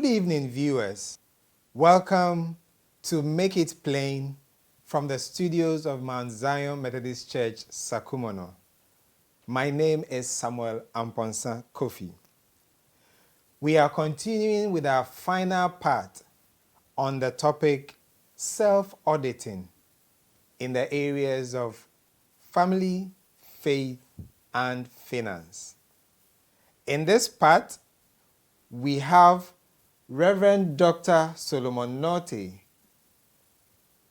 Good evening, viewers. Welcome to Make It Plain from the studios of Mount Zion Methodist Church, Sakumono. My name is Samuel Amponsa Kofi. We are continuing with our final part on the topic self-auditing in the areas of family, faith, and finance. In this part, we have Reverend Dr. Solomon Nortey,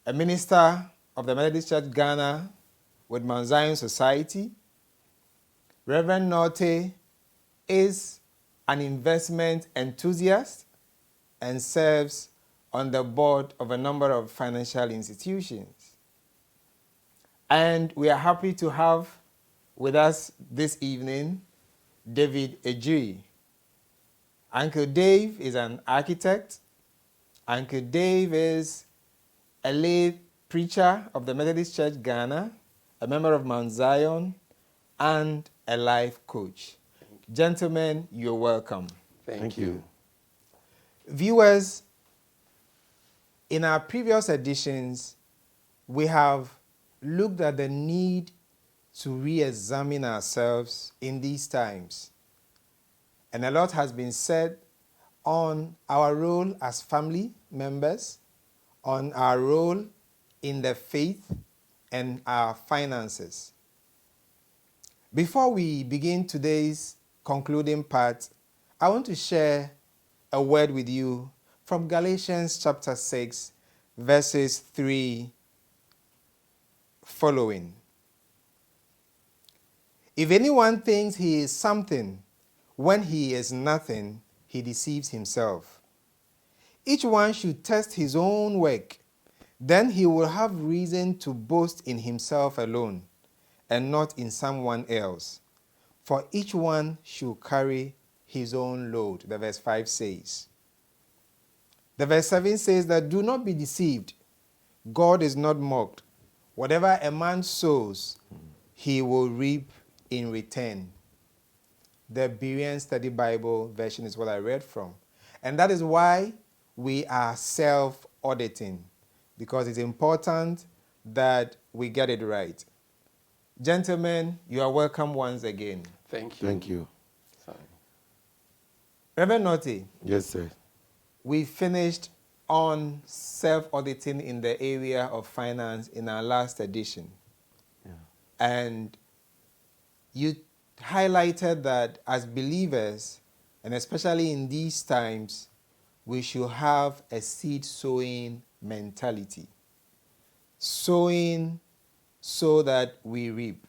a minister of the Methodist Church Ghana with Mount Zion Society. Reverend Nortey is an investment enthusiast and serves on the board of a number of financial institutions. And we are happy to have with us this evening David Egyir. Uncle Dave is an architect. Uncle Dave is a lay preacher of the Methodist Church Ghana, a member of Mount Zion, and a life coach. Gentlemen, you're welcome. Thank you. Viewers, in our previous editions, we have looked at the need to re-examine ourselves in these times. And a lot has been said on our role as family members, on our role in the faith, and our finances. Before we begin today's concluding part, I want to share a word with you from Galatians chapter 6, verses 3 following. If anyone thinks he is something when he is nothing, he deceives himself. Each one should test his own work. Then he will have reason to boast in himself alone and not in someone else. For each one should carry his own load, the verse 5 says. The verse 7 says that do not be deceived. God is not mocked. Whatever a man sows, he will reap in return. The Berean Study Bible version is what I read from. And that is why we are self-auditing, because it's important that we get it right. Gentlemen, you are welcome once again. Thank you. Thank you. Sorry. Reverend Nortey, Yes, sir. we finished on self-auditing in the area of finance in our last edition. Yeah. And you highlighted that as believers, and especially in these times, we should have a seed sowing mentality. Sowing so that we reap.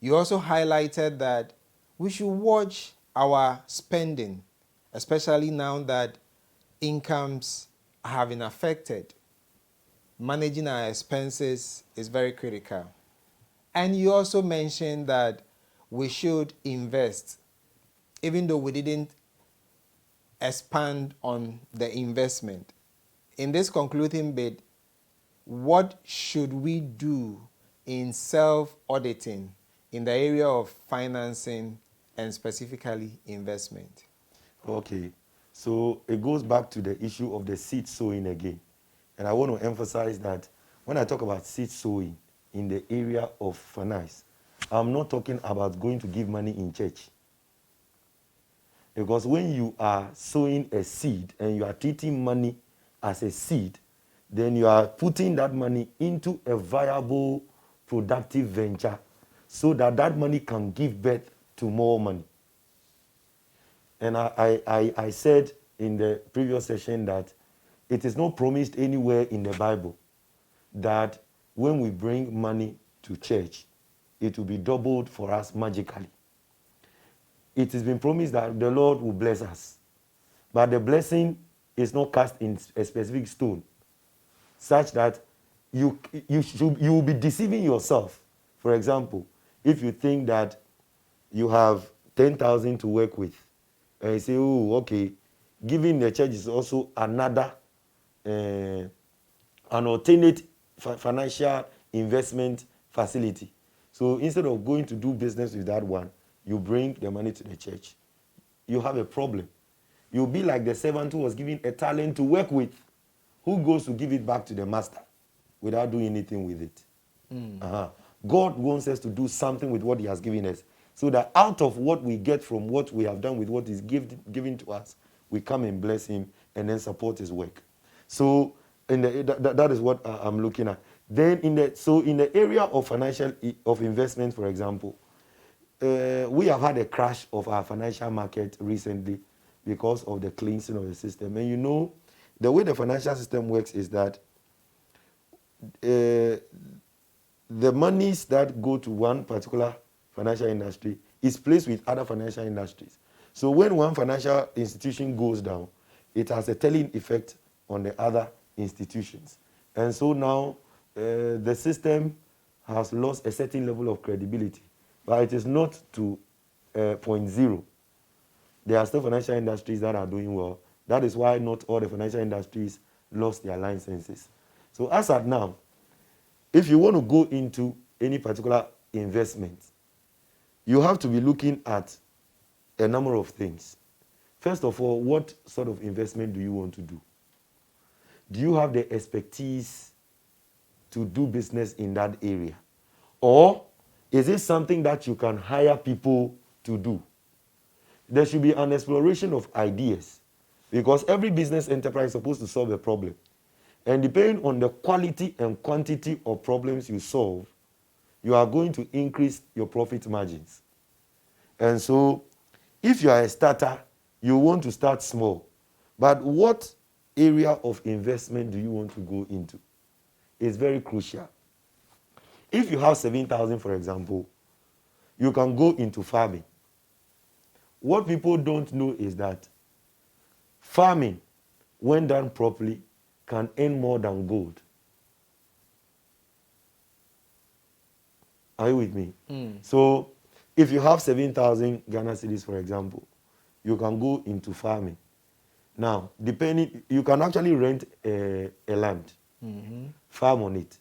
You also highlighted that we should watch our spending, especially now that incomes have been affected. Managing our expenses is very critical. And you also mentioned that we should invest, even though we didn't expand on the investment. In this concluding bit, what should we do in self-auditing in the area of financing and specifically investment? Okay. So it goes back to the issue of the seed sowing again. And I want to emphasize that when I talk about seed sowing in the area of finance, I'm not talking about going to give money in church. Because when you are sowing a seed and you are treating money as a seed, then you are putting that money into a viable, productive venture so that that money can give birth to more money. And I said in the previous session that it is not promised anywhere in the Bible that when we bring money to church, it will be doubled for us magically. It has been promised that the Lord will bless us. But the blessing is not cast in a specific stone, such that you will be deceiving yourself. For example, if you think that you have 10,000 to work with, and you say, oh, okay, giving the church is also another, an alternate financial investment facility. So instead of going to do business with that one, you bring the money to the church. You have a problem. you'll be like the servant who was given a talent to work with, who goes to give it back to the master without doing anything with it. God wants us to do something with what he has given us, so that out of what we get from what we have done with what is given to us, we come and bless him and then support his work. So that is what I'm looking at. Then in the area of financial of investment, for example, we have had a crash of our financial market recently because of the cleansing of the system. And you know, the way the financial system works is that the monies that go to one particular financial industry is placed with other financial industries. So when one financial institution goes down, it has a telling effect on the other institutions. And so now the system has lost a certain level of credibility, but it is not to point zero. There are still financial industries that are doing well. That is why not all the financial industries lost their licenses. So as at now, if you want to go into any particular investment, you have to be looking at a number of things. First of all, what sort of investment do you want to do? Do you have the expertise to do business in that area? Or is it something that you can hire people to do? There should be an exploration of ideas, because every business enterprise is supposed to solve a problem. And depending on the quality and quantity of problems you solve, you are going to increase your profit margins. And so, if you are a starter, you want to start small. But what area of investment do you want to go into? It's very crucial. If you have 7,000, for example, you can go into farming. What people don't know is that farming, when done properly, can earn more than gold. Are you with me? So, if you have 7,000 Ghana cedis, for example, you can go into farming. Now, depending, you can actually rent a land, farm on it,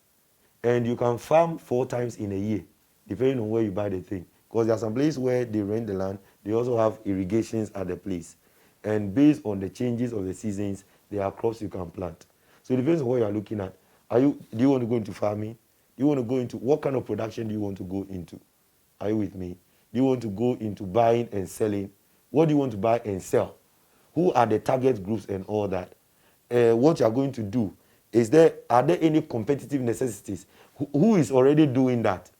and you can farm 4 times in a year, depending on where you buy the thing. Because there are some places where they rent the land, they also have irrigations at the place. And based on the changes of the seasons, there are crops you can plant. So it depends on what you are looking at. Do you want to go into farming? Do you want to go into, what kind of production do you want to go into? Are you with me? Do you want to go into buying and selling? What do you want to buy and sell? Who are the target groups and all that? What you are going to do? Are there any competitive necessities? Who is already doing that?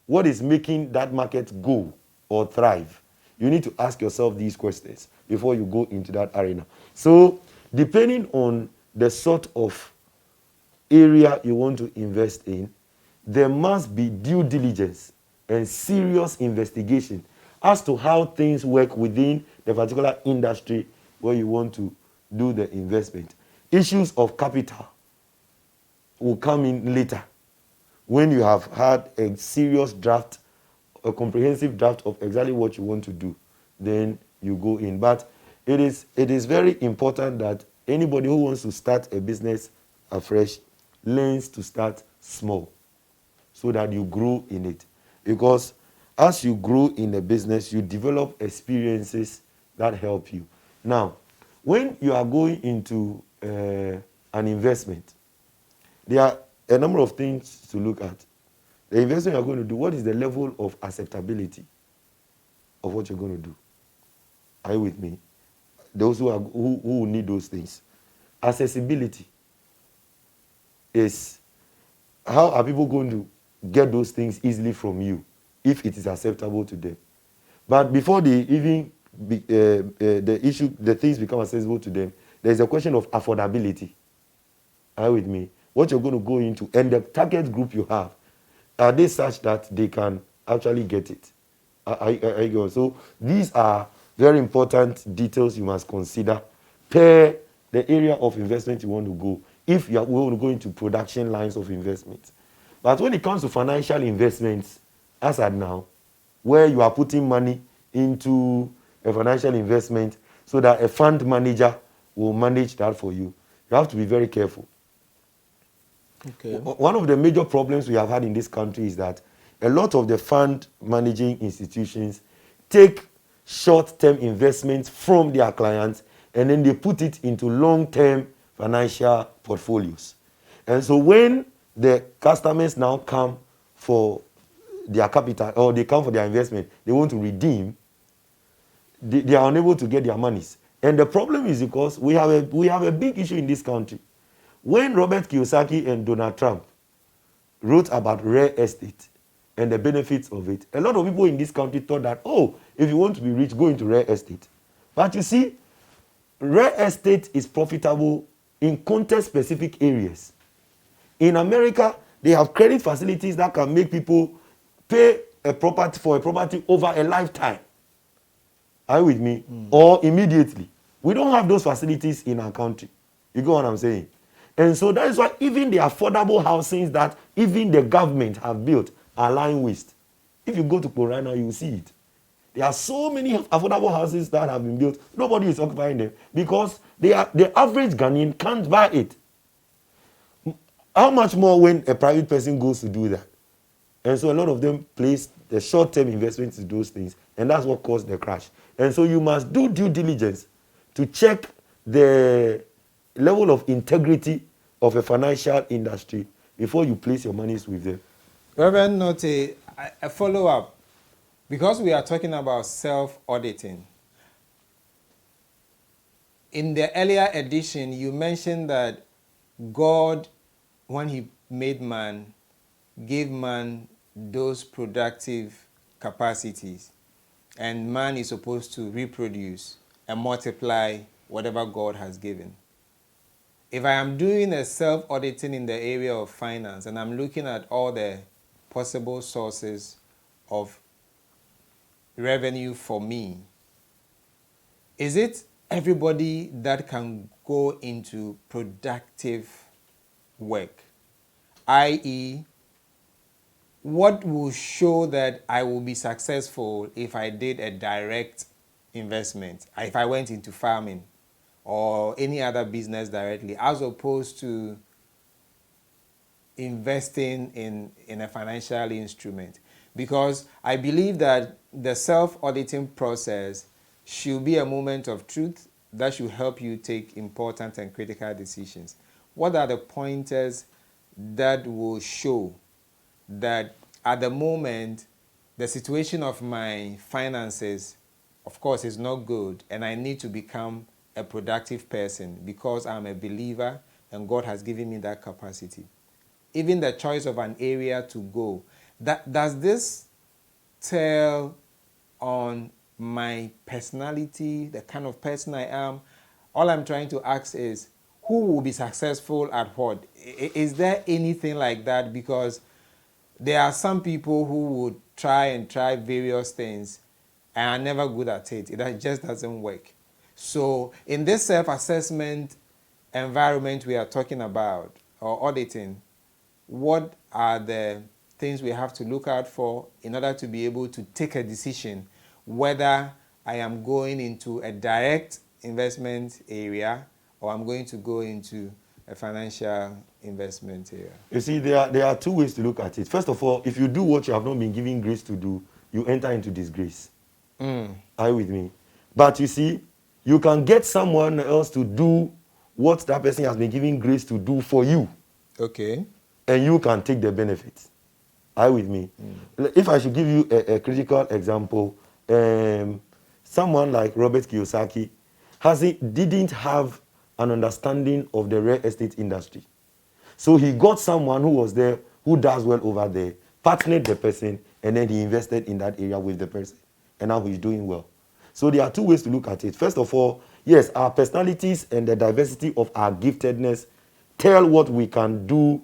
What is making that market go or thrive? You need to ask yourself these questions before you go into that arena. So, depending on the sort of area you want to invest in, there must be due diligence and serious investigation as to how things work within the particular industry where you want to do the investment. Issues of capital will come in later when you have had a serious draft, a comprehensive draft of exactly what you want to do. Then you go in. But it is very important that anybody who wants to start a business afresh learns to start small so that you grow in it. Because as you grow in a business, you develop experiences that help you. Now, when you are going into an investment, there are a number of things to look at. The investment you are going to do, what is the level of acceptability of what you're going to do? Are you with me? Those who need those things. Accessibility is, how are people going to get those things easily from you if it is acceptable to them? But before they even the things become accessible to them, there is a question of affordability. Are you with me? What you're going to go into and the target group you have, are they such that they can actually get it? So these are very important details you must consider per the area of investment you want to go, if you want to go into production lines of investment. But when it comes to financial investments, as at now, where you are putting money into a financial investment so that a fund manager will manage that for you, you have to be very careful. Okay. One of the major problems we have had in this country is that a lot of the fund managing institutions take short-term investments from their clients and then they put it into long-term financial portfolios. And so when the customers now come for their capital or they come for their investment, they want to redeem, they are unable to get their monies. And the problem is because we have a big issue in this country. When Robert Kiyosaki and Donald Trump wrote about rare estate and the benefits of it, a lot of people in this country thought that, oh, if you want to be rich, go into rare estate. But you see, rare estate is profitable in context-specific areas. In America, they have credit facilities that can make people pay for a property over a lifetime. Are you with me? Or immediately. We don't have those facilities in our country. You get what I'm saying? And so that is why even the affordable housings that even the government have built are lying waste. If you go to Corona, you will see it. There are so many affordable houses that have been built. Nobody is occupying them because the average Ghanaian can't buy it. How much more when a private person goes to do that? And so a lot of them place the short-term investments in those things, and that's what caused the crash. And so you must do due diligence to check the level of integrity of a financial industry before you place your monies with them. Reverend Nortey, a follow-up. Because we are talking about self-auditing. In the earlier edition, you mentioned that God, when he made man, gave man those productive capacities. And man is supposed to reproduce and multiply whatever God has given. If I am doing a self-auditing in the area of finance and I'm looking at all the possible sources of revenue for me, is it everybody that can go into productive work? I.e., what will show that I will be successful if I did a direct investment, if I went into farming or any other business directly, as opposed to investing in a financial instrument? Because I believe that the self-auditing process should be a moment of truth that should help you take important and critical decisions. What are the pointers that will show that at the moment the situation of my finances, of course, is not good and I need to become a productive person because I'm a believer and God has given me that capacity? Even the choice of an area to go, does this tell on my personality, the kind of person I am? All I'm trying to ask is, who will be successful at what? Is there anything like that? Because there are some people who would try various things and are never good at it. It just doesn't work. So in this self-assessment environment we are talking about, or auditing, what are the things we have to look out for in order to be able to take a decision whether I am going into a direct investment area or I'm going to go into a financial investment area? You see, there are two ways to look at it. First of all, if you do what you have not been given grace to do, you enter into disgrace. Are you with me? But you see, you can get someone else to do what that person has been given grace to do for you. Okay. And you can take the benefits. Are you with me? If I should give you a critical example, someone like Robert Kiyosaki didn't have an understanding of the real estate industry. So he got someone who was there, who does well over there, partnered the person, and then he invested in that area with the person. And now he's doing well. So there are two ways to look at it. First of all, yes, our personalities and the diversity of our giftedness tell what we can do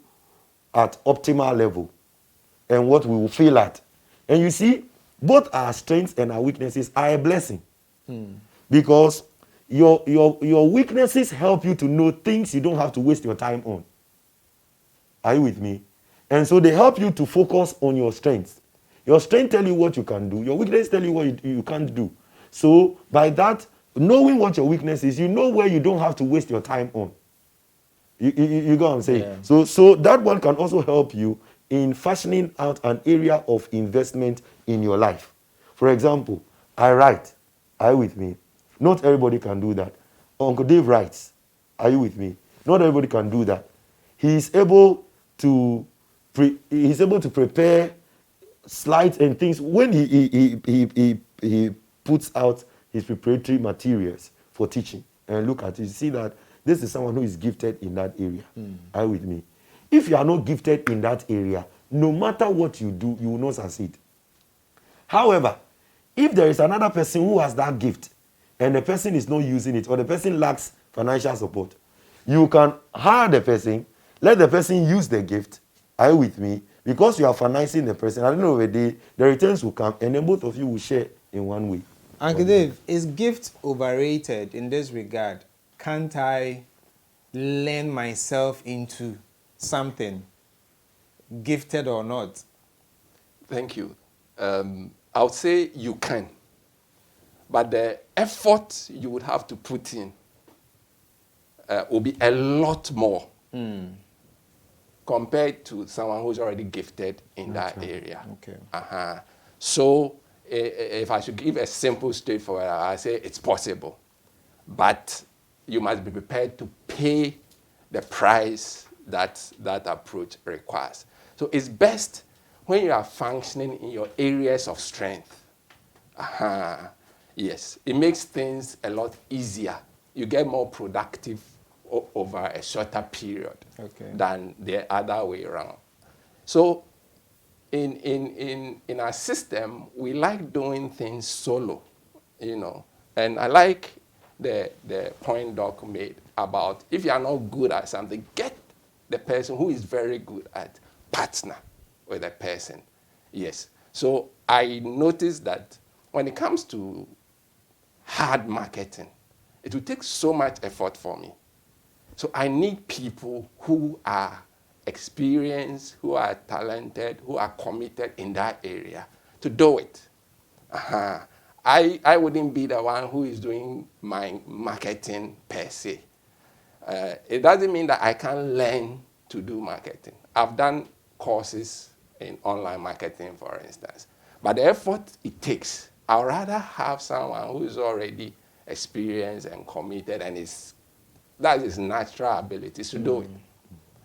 at optimal level and what we will fail at. And you see, both our strengths and our weaknesses are a blessing. Because your weaknesses help you to know things you don't have to waste your time on. Are you with me? And so they help you to focus on your strengths. Your strengths tell you what you can do. Your weaknesses tell you what you can't do. So by that, knowing what your weakness is, you know where you don't have to waste your time on. You get what I'm saying? Yeah. So that one can also help you in fashioning out an area of investment in your life. For example, I write. Are you with me? Not everybody can do that. Uncle Dave writes. Are you with me? Not everybody can do that. He is able to prepare slides and things when he puts out his preparatory materials for teaching. And look at it, you see that this is someone who is gifted in that area. Are you with me? If you are not gifted in that area, no matter what you do, you will not succeed. However, if there is another person who has that gift and the person is not using it, or the person lacks financial support, you can hire the person, let the person use the gift. Are you with me? Because you are financing the person, at the end of the day, the returns will come, and then both of you will share in one way. Uncle Dave, is gift overrated in this regard? Can't I lend myself into something, gifted or not? Thank you. I would say you can, but the effort you would have to put in will be a lot more compared to someone who's already gifted in that area. Okay. So if I should give a simple, straightforward, I say it's possible, but you must be prepared to pay the price that that approach requires. So it's best when you are functioning in your areas of strength. Yes, it makes things a lot easier. You get more productive over a shorter period than the other way around. So in our system, we like doing things solo, and I like the point Doc made about if you are not good at something, get the person who is very good at partner with a person. Yes. So I noticed that when it comes to hard marketing, it will take so much effort for me. So I need people who are experienced, who are talented, who are committed in that area to do it. I wouldn't be the one who is doing my marketing per se. It doesn't mean that I can't learn to do marketing. I've done courses in online marketing, for instance. But the effort it takes, I'd rather have someone who is already experienced and committed and that is natural abilities to do it.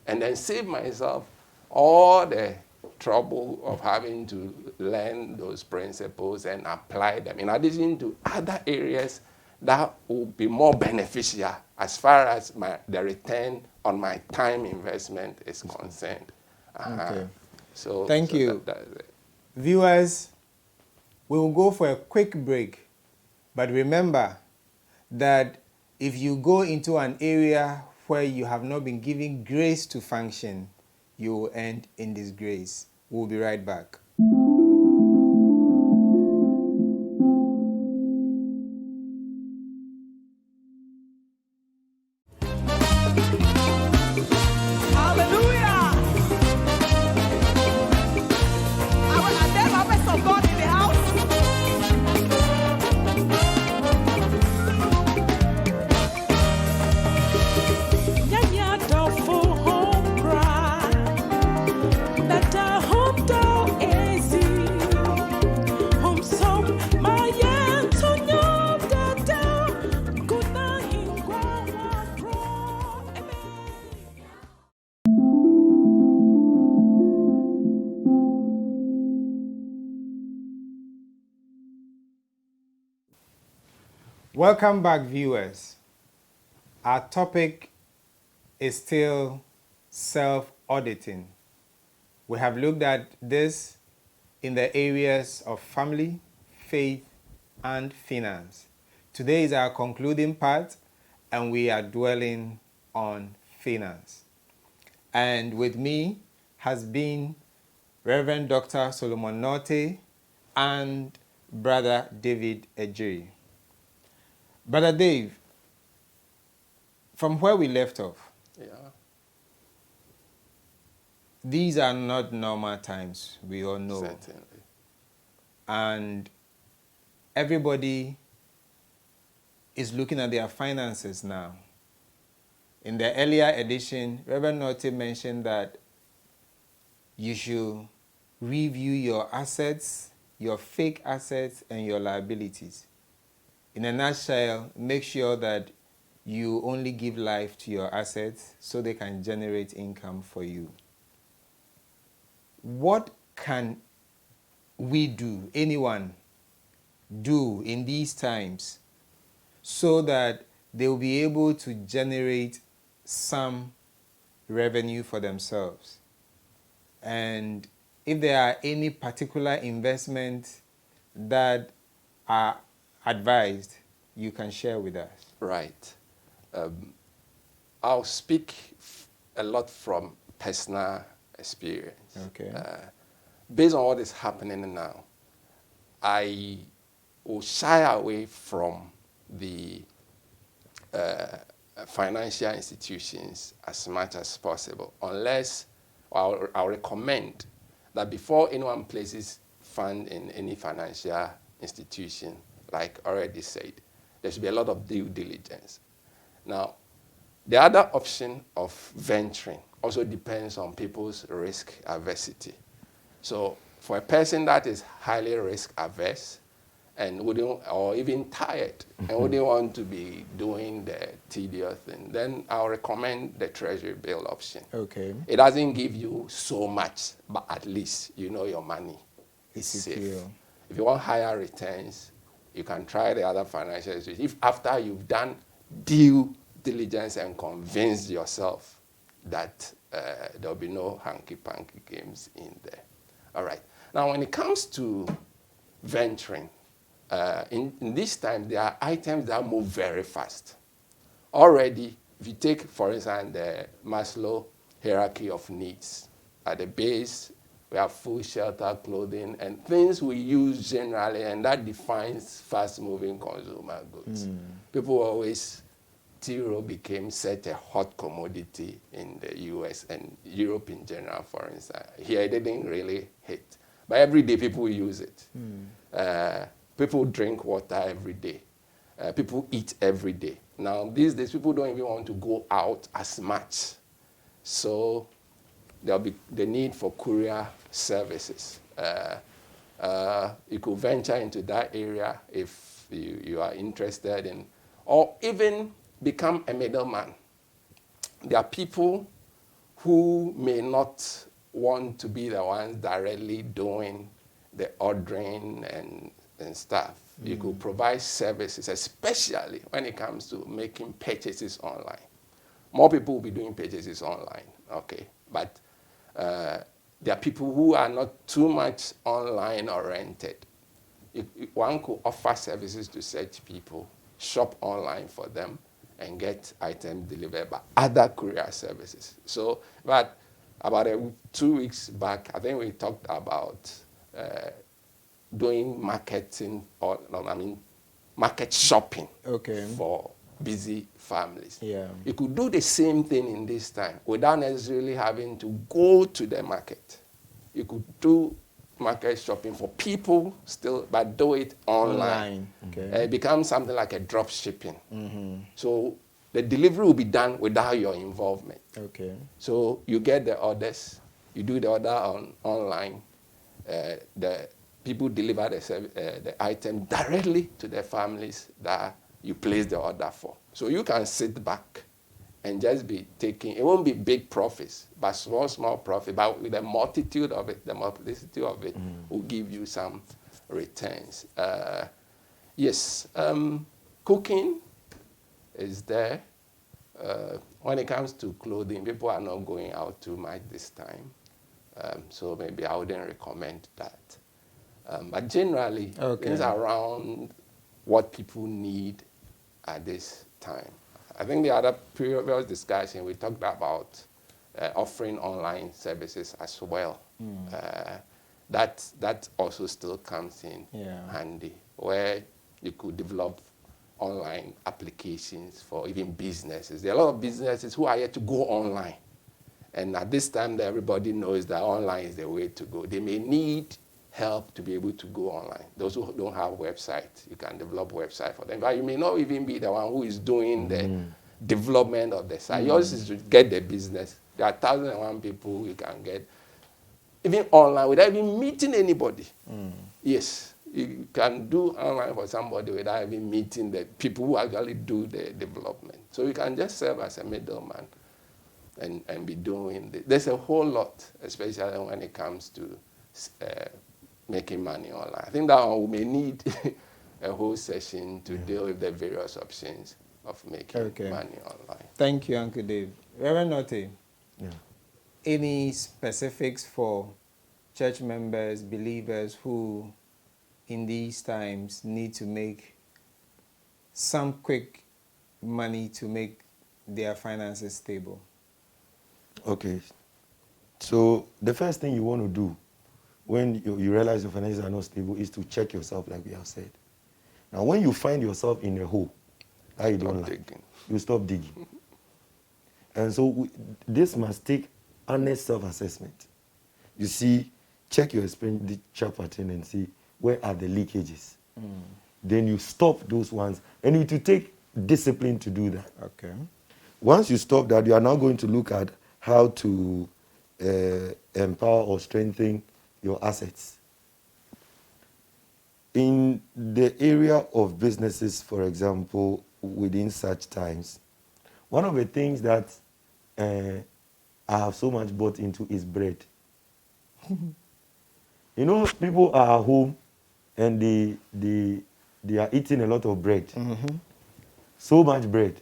And then save myself all the trouble of having to learn those principles and apply them, in addition to other areas that will be more beneficial as far as the return on my time investment is concerned. Okay. So Thank you. That's it. Viewers, we will go for a quick break, but remember that if you go into an area where you have not been given grace to function, you will end in disgrace. We'll be right back. Welcome back, viewers. Our topic is still self-auditing. We have looked at this in the areas of family, faith, and finance. Today is our concluding part, and we are dwelling on finance. And with me has been Reverend Dr. Solomon Nortey and Brother David Egyir. Brother Dave, from where we left off, these are not normal times, we all know. Certainly. And everybody is looking at their finances now. In the earlier edition, Reverend Nortey mentioned that you should review your assets, your fake assets, and your liabilities. In a nutshell, make sure that you only give life to your assets so they can generate income for you. What can we do, anyone do in these times so that they will be able to generate some revenue for themselves? And if there are any particular investments that are advised, you can share with us. Right. I'll speak a lot from personal experience. Okay. Based on what is happening now, I will shy away from the financial institutions as much as possible, unless I'll recommend that before anyone places fund in any financial institution, like already said, there should be a lot of due diligence. Now, the other option of venturing also depends on people's risk aversity. So for a person that is highly risk averse and wouldn't, or even tired and wouldn't want to be doing the tedious thing, then I'll recommend the treasury bill option. Okay. It doesn't give you so much, but at least you know your money is safe. Secure. If you want higher returns, you can try the other financial institutions. If after you've done due diligence and convinced yourself that there'll be no hanky-panky games in there. All right. Now, when it comes to venturing, in this time, there are items that move very fast. Already, if you take, for instance, the Maslow hierarchy of needs, at the base, we have food, shelter, clothing, and things we use generally, and that defines fast-moving consumer goods. People always, zero became such a hot commodity in the US and Europe in general, for instance. Here, it didn't really hit. But every day, people use it. People drink water every day. People eat every day. Now, these days, people don't even want to go out as much. So there'll be the need for courier services. You could venture into that area if you are interested in, or even become a middleman. There are people who may not want to be the ones directly doing the ordering and stuff. You could provide services, especially when it comes to making purchases online. More people will be doing purchases online, okay? But there are people who are not too much online oriented. One could offer services to such people, shop online for them, and get items delivered by other courier services. So, but about 2 weeks back, I think we talked about doing marketing, market shopping for busy families. Yeah. You could do the same thing in this time without necessarily having to go to the market. You could do market shopping for people still, but do it online. Okay. It becomes something like a drop shipping. So the delivery will be done without your involvement. Okay. So you get the orders, you do the order online, the people deliver the item directly to the families that you place the order for. So you can sit back and just be taking, it won't be big profits, but small profit, but with the multitude of it, the multiplicity of it will give you some returns. Yes, cooking is there. When it comes to clothing, people are not going out too much this time. So maybe I wouldn't recommend that. But generally, things around what people need at this time. I think the other previous discussion, we talked about offering online services as well. That also still comes in handy, where you could develop online applications for even businesses. There are a lot of businesses who are yet to go online. And at this time, everybody knows that online is the way to go. They may need help to be able to go online. Those who don't have websites, you can develop website for them. But you may not even be the one who is doing the development of the site. Yours is to get the business. There are 1,001 people you can get, even online, without even meeting anybody. Yes, you can do online for somebody without even meeting the people who actually do the development. So you can just serve as a middleman and be doing this. There's a whole lot, especially when it comes to making money online. I think that we may need a whole session to deal with the various options of making money online. Thank you, Uncle Dave. Reverend Nortey, Yeah. any specifics for church members, believers who in these times need to make some quick money to make their finances stable? Okay. So the first thing you want to do when you realize your finances are not stable is to check yourself, like we have said. Now, when you find yourself in a hole that you don't like, you stop digging. And so this must take honest self-assessment. You see, check your expenditure pattern and see where are the leakages. Then you stop those ones, and it will take discipline to do that. Okay. Once you stop that, you are now going to look at how to empower or strengthen your assets. In the area of businesses, for example, within such times, one of the things that I have so much bought into is bread. You know, people are at home and they are eating a lot of bread. So much bread.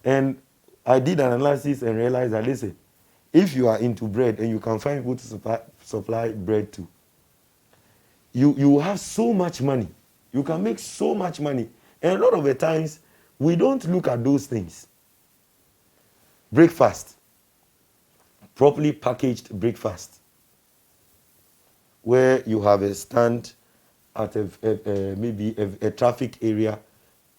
And I did an analysis and realized that, listen, if you are into bread and you can find people to supply bread to, you have so much money. You can make so much money. And a lot of the times, we don't look at those things. Breakfast. Properly packaged breakfast. Where you have a stand at maybe a traffic area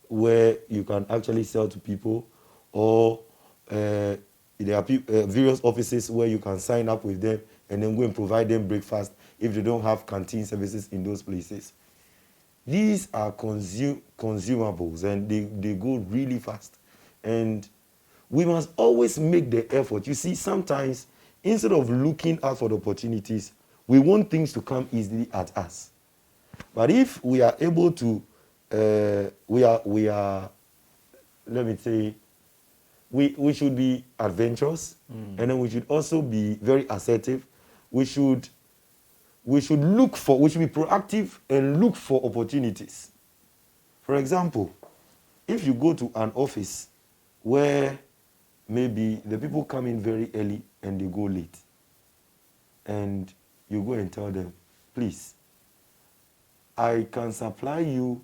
where you can actually sell to people, or there are various offices where you can sign up with them and then go and provide them breakfast if they don't have canteen services in those places. These are consumables, and they go really fast. And we must always make the effort. You see, sometimes instead of looking out for the opportunities, we want things to come easily at us. But if we are able to, we are, let me say, we should be adventurous, and then we should also be very assertive. We should be proactive and look for opportunities. For example, if you go to an office where maybe the people come in very early and they go late, and you go and tell them, please, I can supply you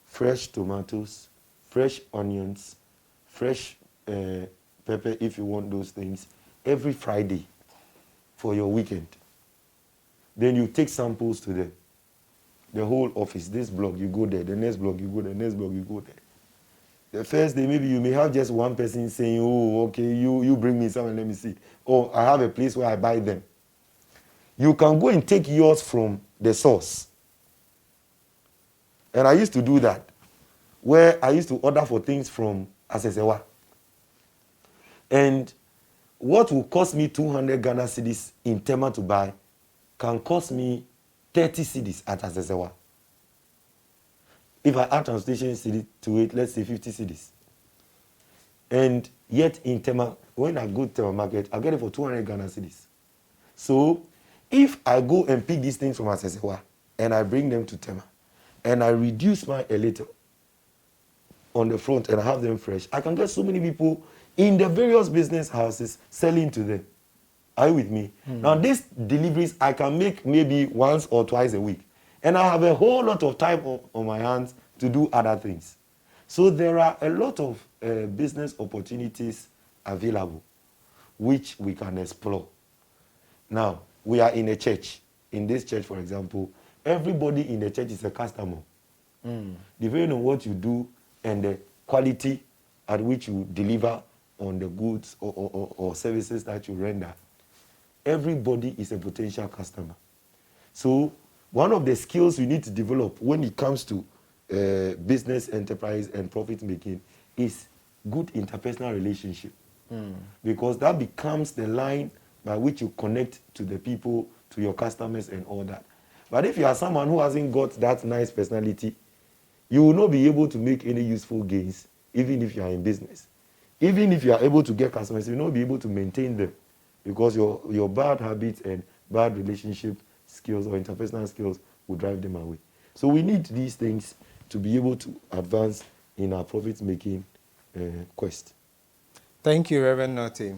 fresh tomatoes, fresh onions, fresh pepper if you want those things, every Friday for your weekend. Then you take samples to them. The whole office, this block, you go there. The next block, you go there. The next block, you go there. The first day, maybe you may have just one person saying, oh, okay, you bring me some and let me see. Or I have a place where I buy them. You can go and take yours from the source. And I used to do that, where I used to order for things from Asesewa. And what will cost me 200 Ghana cedis in Tema to buy can cost me 30 cedis at Asesewa. If I add transportation cedi to it, let's say 50 cedis. And yet in Tema, when I go to Tema market, I get it for 200 Ghana cedis. So if I go and pick these things from Asesewa and I bring them to Tema, and I reduce mine a little on the front and I have them fresh, I can get so many people in the various business houses selling to them. Are you with me? Now, these deliveries I can make maybe once or twice a week. And I have a whole lot of time on my hands to do other things. So there are a lot of business opportunities available, which we can explore. Now, we are in a church. In this church, for example, everybody in the church is a customer. Depending on what you do and the quality at which you deliver on the goods or services that you render, everybody is a potential customer. So one of the skills you need to develop when it comes to business, enterprise, and profit making is good interpersonal relationship. Because that becomes the line by which you connect to the people, to your customers, and all that. But if you are someone who hasn't got that nice personality, you will not be able to make any useful gains, even if you are in business. Even if you are able to get customers, you will not be able to maintain them because your bad habits and bad relationship skills or interpersonal skills will drive them away. So we need these things to be able to advance in our profit-making quest. Thank you, Reverend Nortey.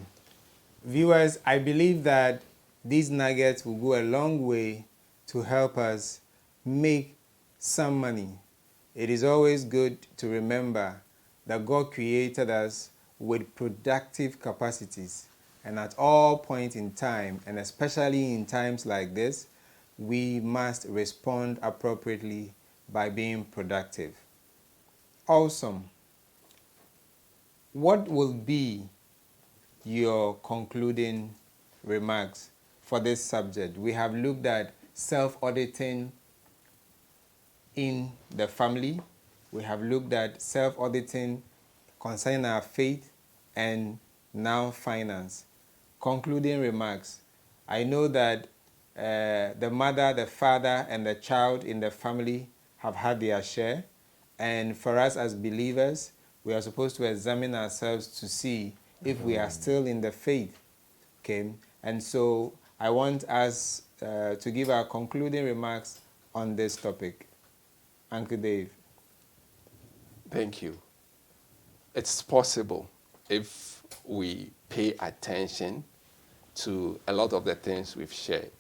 Viewers, I believe that these nuggets will go a long way to help us make some money. It is always good to remember that God created us with productive capacities, and at all points in time, and especially in times like this, we must respond appropriately by being productive. Awesome. What will be your concluding remarks for this subject? We have looked at self-auditing in the family. We have looked at self-auditing concerning our faith and now finance. Concluding remarks. I know that the mother, the father, and the child in the family have had their share. And for us as believers, we are supposed to examine ourselves to see if we are still in the faith. Okay? And so I want us to give our concluding remarks on this topic. Uncle Dave. Thank you. It's possible if we pay attention to a lot of the things we've shared.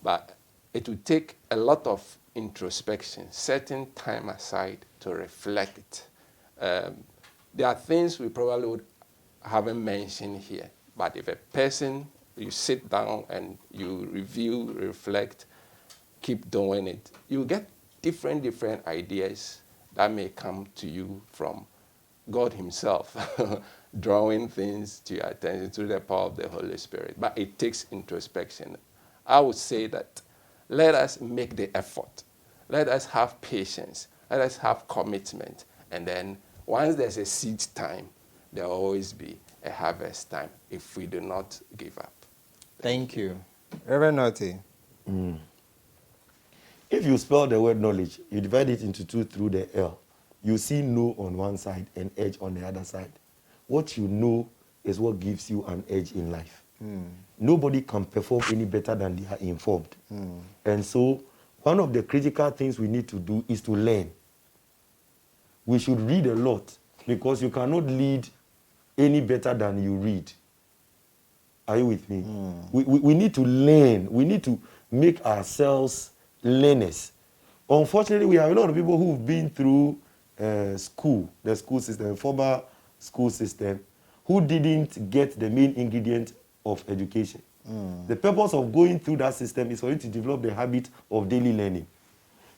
But it will take a lot of introspection, setting time aside to reflect. There are things we probably haven't mentioned here. But if a person, you sit down and you review, reflect, keep doing it, you get different ideas that may come to you from God himself, drawing things to your attention through the power of the Holy Spirit. But it takes introspection. I would say that let us make the effort. Let us have patience. Let us have commitment. And then once there's a seed time, there will always be a harvest time if we do not give up. Thank you. Reverend Nortey. If you spell the word knowledge, you divide it into two through the L. You see know on one side and edge on the other side. What you know is what gives you an edge in life. Nobody can perform any better than they are informed. And so one of the critical things we need to do is to learn. We should read a lot because you cannot lead any better than you read. Are you with me? We need to learn. We need to make ourselves learners. Unfortunately, we have a lot of people who've been through the school system, former school system, who didn't get the main ingredient of education. The purpose of going through that system is for you to develop the habit of daily learning.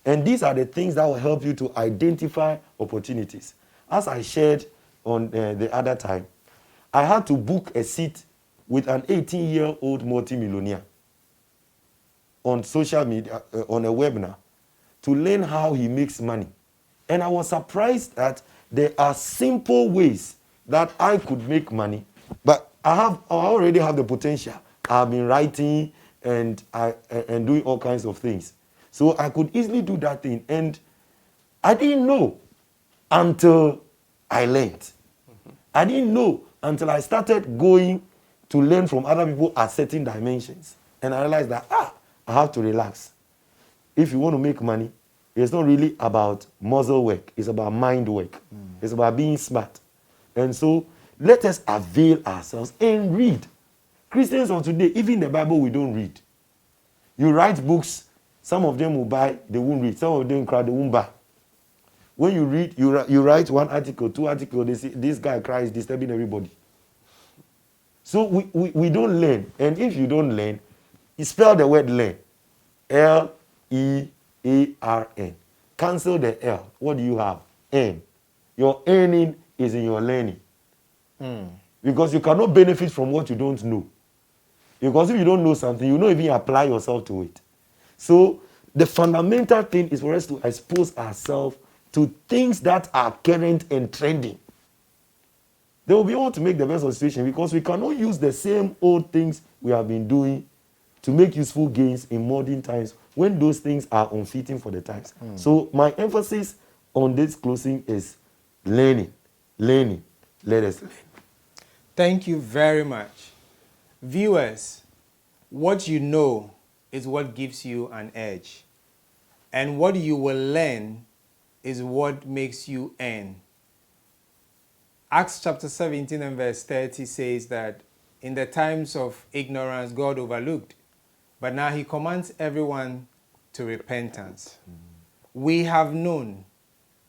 And these are the things that will help you to identify opportunities. As I shared on the other time, I had to book a seat with an 18-year-old multimillionaire on social media, on a webinar, to learn how he makes money. And I was surprised that there are simple ways that I could make money, but I already have the potential. I've been writing and doing all kinds of things. So I could easily do that thing. And I didn't know until I learned. I didn't know until I started going to learn from other people at certain dimensions. And I realized that, I have to relax. If you want to make money, it's not really about muscle work. It's about mind work. It's about being smart. And so let us avail ourselves and read. Christians of today, even the Bible, we don't read. You write books, some of them will buy, they won't read. Some of them cry, they won't buy. When you read, you write one article, two articles, they say, this guy cries, disturbing everybody. So we don't learn. And if you don't learn, you spell the word learn. L-E-A-R-N. Cancel the L. What do you have? N. Your earning is in your learning. Because you cannot benefit from what you don't know. Because if you don't know something, you don't even apply yourself to it. So the fundamental thing is for us to expose ourselves to things that are current and trending. They will be able to make the best of the situation because we cannot use the same old things we have been doing to make useful gains in modern times when those things are unfitting for the times. So my emphasis on this closing is learning. Learning. Let us learn. Thank you very much. Viewers, what you know is what gives you an edge. And what you will learn is what makes you earn. Acts chapter 17 and verse 30 says that in the times of ignorance, God overlooked, but now he commands everyone to repentance. We have known,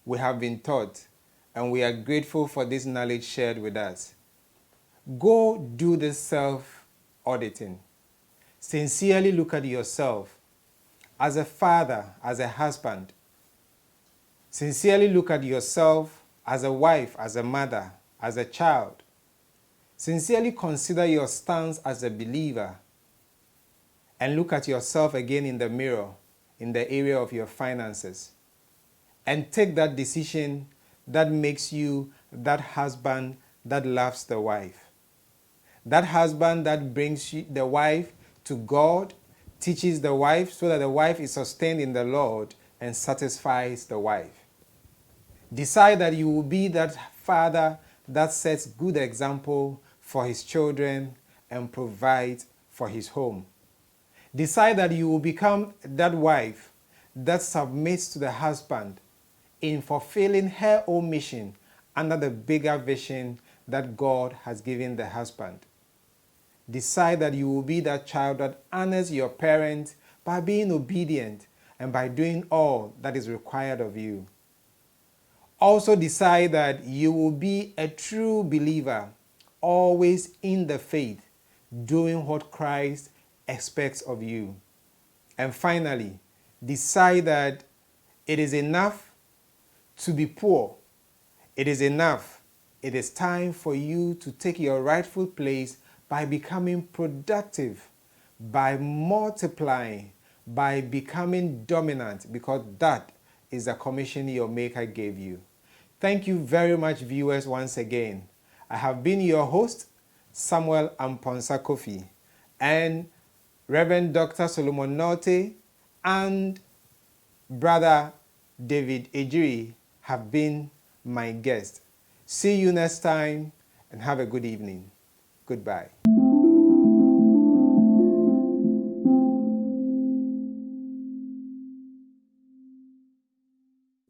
we have been taught, and we are grateful for this knowledge shared with us. Go do this self-auditing. Sincerely look at yourself as a father, as a husband. Sincerely look at yourself as a wife, as a mother, as a child. Sincerely consider your stance as a believer. And look at yourself again in the mirror, in the area of your finances. And take that decision that makes you that husband that loves the wife. That husband that brings the wife to God, teaches the wife so that the wife is sustained in the Lord and satisfies the wife. Decide that you will be that father that sets good example for his children and provides for his home. Decide that you will become that wife that submits to the husband in fulfilling her own mission under the bigger vision that God has given the husband. Decide that you will be that child that honors your parents by being obedient and by doing all that is required of you. Also decide that you will be a true believer, always in the faith, doing what Christ expects of you. And finally, decide that it is enough to be poor. It is enough. It is time for you to take your rightful place by becoming productive, by multiplying, by becoming dominant, because that is the commission your Maker gave you. Thank you very much, viewers, once again. I have been your host, Samuel Amponsa Kofi, and Reverend Dr. Solomon Nortey and Brother David Egyir have been my guests. See you next time and have a good evening. Goodbye.